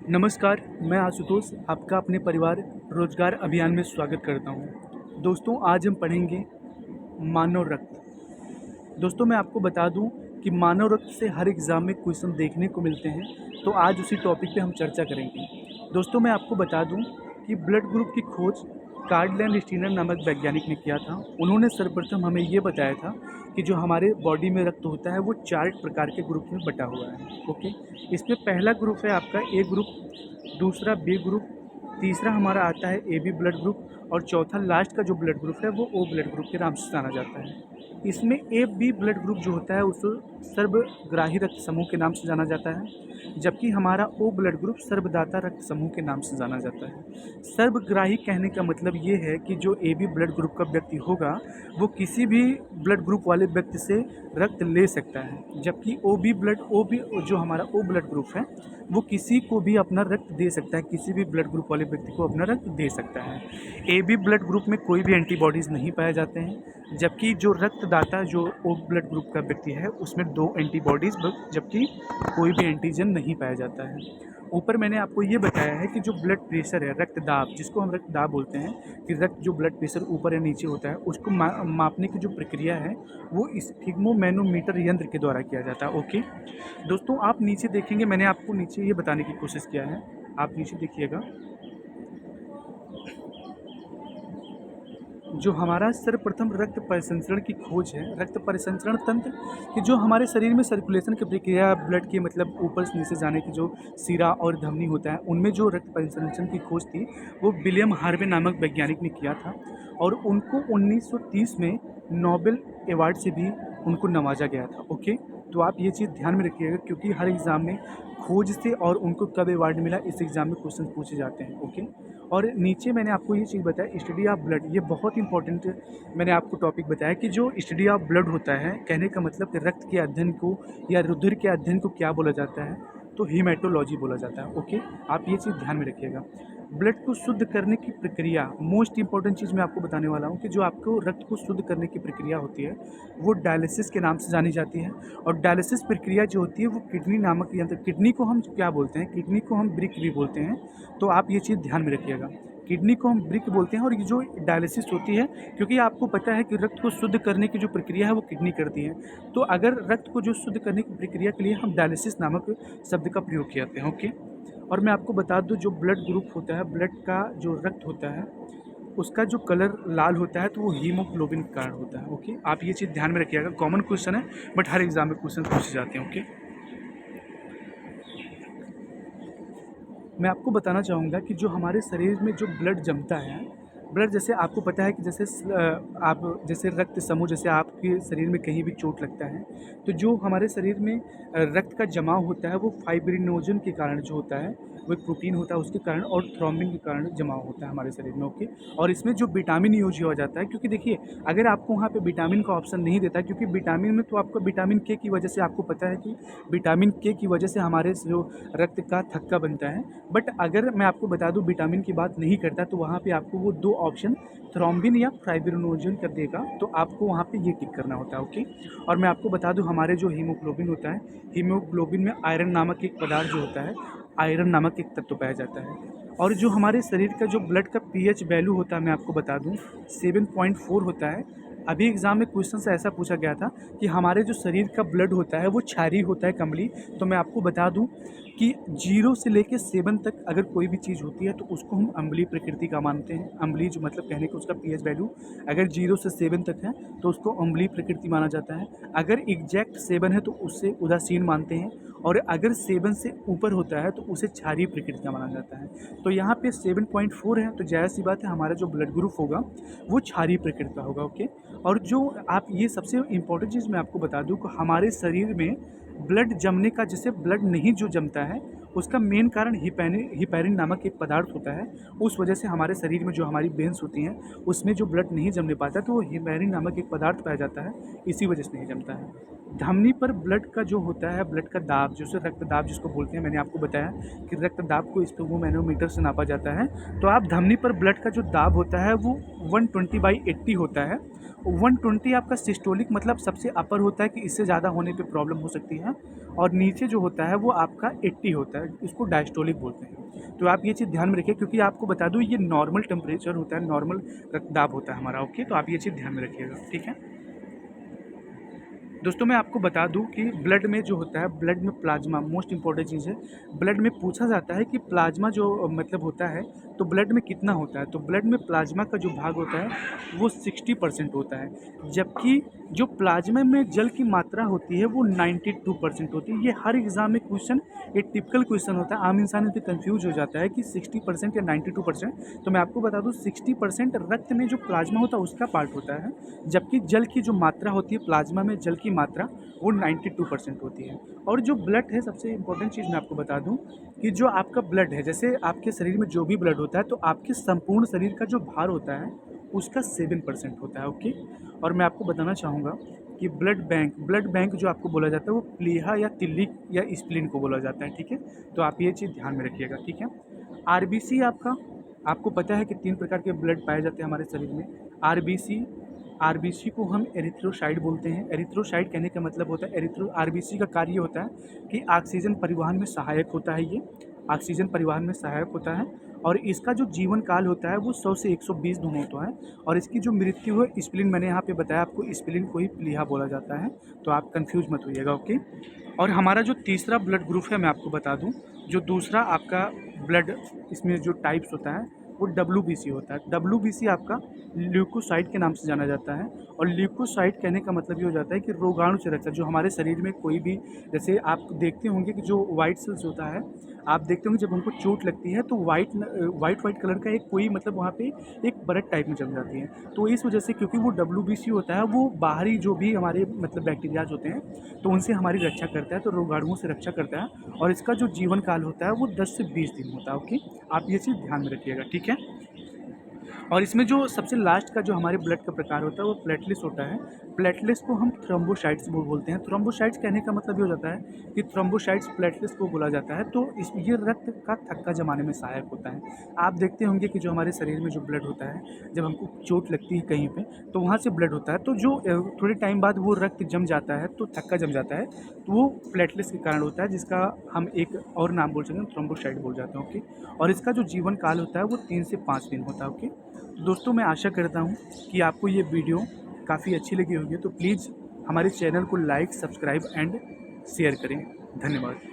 नमस्कार, मैं आशुतोष आपका अपने परिवार रोजगार अभियान में स्वागत करता हूँ। दोस्तों, आज हम पढ़ेंगे मानव रक्त। दोस्तों, मैं आपको बता दूं कि मानव रक्त से हर एग्ज़ाम में क्वेश्चन देखने को मिलते हैं, तो आज उसी टॉपिक पे हम चर्चा करेंगे। दोस्तों, मैं आपको बता दूं कि ब्लड ग्रुप की खोज कार्डलैंड स्टीनर नामक वैज्ञानिक ने किया था। उन्होंने सर्वप्रथम हमें ये बताया था कि जो हमारे बॉडी में रक्त होता है वो 4 प्रकार के ग्रुप में बटा हुआ है। ओके, इसमें पहला ग्रुप है आपका ए ग्रुप, दूसरा बी ग्रुप, तीसरा हमारा आता है ए बी ब्लड ग्रुप और चौथा लास्ट का जो ब्लड ग्रुप है वो ओ ब्लड ग्रुप के नाम से जाना जाता है। इसमें ए बी ब्लड ग्रुप जो होता है उसे सर्वग्राही रक्त समूह के नाम से जाना जाता है, जबकि हमारा ओ ब्लड ग्रुप सर्वदाता रक्त समूह के नाम से जाना जाता है। सर्वग्राही कहने का मतलब ये है कि जो ए बी ब्लड ग्रुप का व्यक्ति होगा वो किसी भी ब्लड ग्रुप वाले व्यक्ति से रक्त ले सकता है, जबकि ओ बी जो हमारा ओ ब्लड ग्रुप है वो किसी को भी अपना रक्त दे सकता है, किसी भी ब्लड ग्रुप वाले व्यक्ति को अपना रक्त दे सकता है। ए बी ब्लड ग्रुप में कोई भी एंटीबॉडीज़ नहीं पाए जाते हैं, जबकि जो रक्तदाता जो ओ ब्लड ग्रुप का व्यक्ति है उसमें 2 एंटीबॉडीज़ जबकि कोई भी एंटीजन नहीं पाया जाता है। ऊपर मैंने आपको ये बताया है कि जो ब्लड प्रेशर है, रक्तदाब जिसको हम रक्तदाब बोलते हैं, कि रक्त जो ब्लड प्रेशर ऊपर या नीचे होता है उसको मापने की जो प्रक्रिया है वो स्फिग्मोमैनोमीटर यंत्र के द्वारा किया जाता है। ओके दोस्तों, आप नीचे देखेंगे, मैंने आपको नीचे ये बताने की कोशिश किया है, आप नीचे देखिएगा। जो हमारा सर्वप्रथम रक्त परिसंचरण की खोज है, रक्त परिसंचरण तंत्र कि जो हमारे शरीर में सर्कुलेशन की प्रक्रिया, ब्लड के मतलब ऊपर से नीचे जाने की जो सिरा और धमनी होता है उनमें जो रक्त परिसंचरण की खोज थी वो विलियम हार्वे नामक वैज्ञानिक ने किया था और उनको 1930 में नोबेल अवार्ड से भी उनको नवाजा गया था। ओके, तो आप ये चीज़ ध्यान में रखिएगा क्योंकि हर एग्ज़ाम में खोज से और उनको कब अवार्ड मिला इस एग्ज़ाम में क्वेश्चन पूछे जाते हैं। ओके, और नीचे मैंने आपको ये चीज़ बताया स्टडी ऑफ ब्लड, ये बहुत इंपॉर्टेंट मैंने आपको टॉपिक बताया कि जो स्टडी ऑफ ब्लड होता है, कहने का मतलब कि रक्त के अध्ययन को या रुधिर के अध्ययन को क्या बोला जाता है, तो हीमेटोलॉजी बोला जाता है। ओके, आप ये चीज़ ध्यान में रखिएगा। ब्लड को शुद्ध करने की प्रक्रिया, मोस्ट इंपॉर्टेंट चीज़ मैं आपको बताने वाला हूँ कि जो आपको रक्त को शुद्ध करने की प्रक्रिया होती है वो डायलिसिस के नाम से जानी जाती है। और डायलिसिस प्रक्रिया जो होती है वो किडनी नामक यंत्र, किडनी को हम क्या बोलते हैं, किडनी को हम ब्रिक भी बोलते हैं, तो आप ये चीज़ ध्यान में रखिएगा। किडनी को हम ब्रिक बोलते हैं और ये जो डायलिसिस होती है, क्योंकि आपको पता है कि रक्त को शुद्ध करने की जो प्रक्रिया है वो किडनी करती है, तो अगर रक्त को जो शुद्ध करने की प्रक्रिया के लिए हम डायलिसिस नामक शब्द का प्रयोग किए हैं। ओके, और मैं आपको बता दूं जो ब्लड ग्रुप होता है, ब्लड का जो रक्त होता है उसका जो कलर लाल होता है तो वो हीमोग्लोबिन के कारण होता है। ओके, आप ये चीज़ ध्यान में रखिएगा, कॉमन क्वेश्चन है बट हर एग्जाम में क्वेश्चन पूछे जाते हैं। ओके, मैं आपको बताना चाहूँगा कि जो हमारे शरीर में जो ब्लड जमता है, ब्लड जैसे आपको पता है कि जैसे आप जैसे रक्त समूह, जैसे आपके शरीर में कहीं भी चोट लगता है तो जो हमारे शरीर में रक्त का जमाव होता है वो फाइब्रिनोजन के कारण जो होता है, वो एक प्रोटीन होता है उसके कारण और थ्रोम्बिन के कारण जमाव होता है हमारे शरीर में। ओके, और इसमें जो विटामिन यूज हो जाता है, क्योंकि देखिए अगर आपको वहाँ पे विटामिन का ऑप्शन नहीं देता, क्योंकि विटामिन में तो आपको विटामिन के की वजह से आपको पता है कि विटामिन के की वजह से हमारे जो रक्त का थक्का बनता है, बट अगर मैं आपको बता दूं विटामिन की बात नहीं करता तो वहाँ पे आपको वो 2 ऑप्शन थ्रोम्बिन या फाइब्रिनोजन कर देगा, तो आपको वहाँ पे ये टिक करना होता है। ओके, और मैं आपको बता दूं हमारे जो हीमोग्लोबिन होता है, हीमोग्लोबिन में आयरन नामक एक पदार्थ जो होता है, आयरन नामक एक तत्व पाया जाता है। और जो हमारे शरीर का जो ब्लड का पीएच वैल्यू होता है मैं आपको बता दूं 7.4 होता है। अभी एग्ज़ाम में क्वेश्चन से ऐसा पूछा गया था कि हमारे जो शरीर का ब्लड होता है वो क्षारीय होता है, कमली, तो मैं आपको बता दूं कि 0 से लेकर 7 तक अगर कोई भी चीज़ होती है तो उसको हम अम्लीय प्रकृति का मानते हैं। अम्लीय जो मतलब कहने का उसका पीएच वैल्यू अगर 0 से 7 तक है तो उसको अम्लीय प्रकृति माना जाता है। अगर एग्जैक्ट 7 है तो उससे उदासीन मानते हैं, और अगर 7 से ऊपर होता है तो उसे क्षारीय प्रकृति का माना जाता है। तो यहाँ पे 7.4 है तो जाहिर सी बात है हमारा जो ब्लड ग्रुप होगा वो क्षारीय प्रकृति का होगा। ओके, और जो आप ये सबसे इम्पोर्टेंट चीज़ मैं आपको बता दूं कि हमारे शरीर में ब्लड जमने का, जैसे ब्लड नहीं जो जमता है उसका मेन कारण हिपैरिन नामक एक पदार्थ होता है। उस वजह से हमारे शरीर में जो हमारी वेन्स होती हैं उसमें जो ब्लड नहीं जमने पाता तो वो हिपैरिन नामक एक पदार्थ पाया जाता है, इसी वजह से नहीं जमता है। धमनी पर ब्लड का जो होता है, ब्लड का दाब, जैसे रक्त दाब जिसको बोलते हैं, मैंने आपको बताया कि रक्त दाब को स्पिगो मैनोमीटर से नापा जाता है। तो आप धमनी पर ब्लड का जो दाब होता है वो 120/80 होता है। 120 आपका सिस्टोलिक मतलब सबसे अपर होता है कि इससे ज़्यादा होने पे प्रॉब्लम हो सकती है, और नीचे जो होता है वो आपका 80 होता है, इसको डायस्टोलिक बोलते हैं। तो आप ये चीज़ ध्यान में रखिए, क्योंकि आपको बता दूँ ये नॉर्मल टेम्परेचर होता है, नॉर्मल रक्तदाब होता है हमारा। ओके, तो आप ये चीज़ ध्यान में रखिएगा, ठीक है। दोस्तों मैं आपको बता दूं कि ब्लड में जो होता है, ब्लड में प्लाज्मा मोस्ट इंपॉर्टेंट चीज़ है। ब्लड में पूछा जाता है कि प्लाज्मा जो मतलब होता है तो ब्लड में कितना होता है, तो ब्लड में प्लाज्मा का जो भाग होता है वो 60% होता है, जबकि जो प्लाज्मा में जल की मात्रा होती है वो 92% होती है। ये हर एग्ज़ाम में क्वेश्चन, ये टिपिकल क्वेश्चन होता है, आम इंसान इतने कन्फ्यूज हो जाता है कि 60% या 92%। तो मैं आपको बता दूँ 60% रक्त में जो प्लाज्मा होता है उसका पार्ट होता है, जबकि जल की जो मात्रा होती है प्लाज्मा में, जल की मात्रा वो 92% होती है। और जो ब्लड है, सबसे इम्पोर्टेंट चीज़ मैं आपको बता दूं कि जो आपका ब्लड है, जैसे आपके शरीर में जो भी ब्लड होता है तो आपके संपूर्ण शरीर का जो भार होता है उसका 7% होता है। ओके, और मैं आपको बताना चाहूँगा कि ब्लड बैंक जो आपको बोला जाता है वो प्लीहा या तिल्ली या स्प्लीन को बोला जाता है, ठीक है। तो आप ये चीज़ ध्यान में रखिएगा, ठीक है। आरबीसी आपको पता है कि 3 प्रकार के ब्लड पाए जाते हैं हमारे शरीर में। आरबीसी आरबीसी को हम एरिथ्रोसाइट बोलते हैं। एरिथ्रोसाइट कहने का मतलब होता है, एरिथ्रो आरबीसी का कार्य होता है कि ऑक्सीजन परिवहन में सहायक होता है, ये ऑक्सीजन परिवहन में सहायक होता है। और इसका जो जीवन काल होता है वो 100 से 120 दिन होता है। और इसकी जो मृत्यु है, स्प्लीन मैंने यहाँ पे बताया आपको, स्प्लीन को ही प्लीहा बोला जाता है, तो आप कंफ्यूज मत होइएगा। ओके, और हमारा जो तीसरा ब्लड ग्रुप है मैं आपको बता दूं, जो दूसरा आपका ब्लड इसमें जो टाइप्स होता है वो WBC होता है। WBC आपका ल्यूकोसाइट के नाम से जाना जाता है। और ल्यूकोसाइट कहने का मतलब ये हो जाता है कि रोगाणु से रक्षा, जो हमारे शरीर में कोई भी, जैसे आप देखते होंगे कि जो वाइट सेल्स होता है, आप देखते होंगे जब हमको चोट लगती है तो वाइट कलर का एक कोई मतलब वहाँ पे एक परत टाइप में जम जाती है। तो इस वजह से, क्योंकि वो WBC होता है, वो बाहरी जो भी हमारे मतलब बैक्टीरियाज होते हैं तो उनसे हमारी रक्षा करता है, तो रोगाणुओं से रक्षा करता है। और इसका जो जीवन काल होता है वो 10 से 20 दिन होता है। ओके, आप ये चीज़ ध्यान में रखिएगा, ठीक है। और इसमें जो सबसे लास्ट का जो हमारे ब्लड का प्रकार होता है वो प्लेटलेट्स होता है। प्लेटलेट्स को हम थ्रोम्बोसाइट्स बोलते हैं। थ्रोम्बोसाइट्स कहने का मतलब ये हो जाता है कि थ्रोम्बोसाइट्स प्लेटलेट्स को बोला जाता है। तो इस ये रक्त का थक्का जमाने में सहायक होता है। आप देखते होंगे कि जो हमारे शरीर में जो ब्लड होता है, जब हमको चोट लगती है कहीं पे तो वहाँ से ब्लड होता है, तो जो थोड़े टाइम बाद वो रक्त जम जाता है, तो थक्का जम जाता है, तो वो प्लेटलेट्स के कारण होता है, जिसका हम एक और नाम बोल सकते हैं, थ्रोम्बोसाइट बोल जाते हैं। ओके, और इसका जो जीवन काल होता है वो 3 से 5 दिन होता है। ओके, तो दोस्तों मैं आशा करता हूँ कि आपको ये वीडियो काफ़ी अच्छी लगी होगी, तो प्लीज़ हमारे चैनल को लाइक, सब्सक्राइब एंड शेयर करें। धन्यवाद।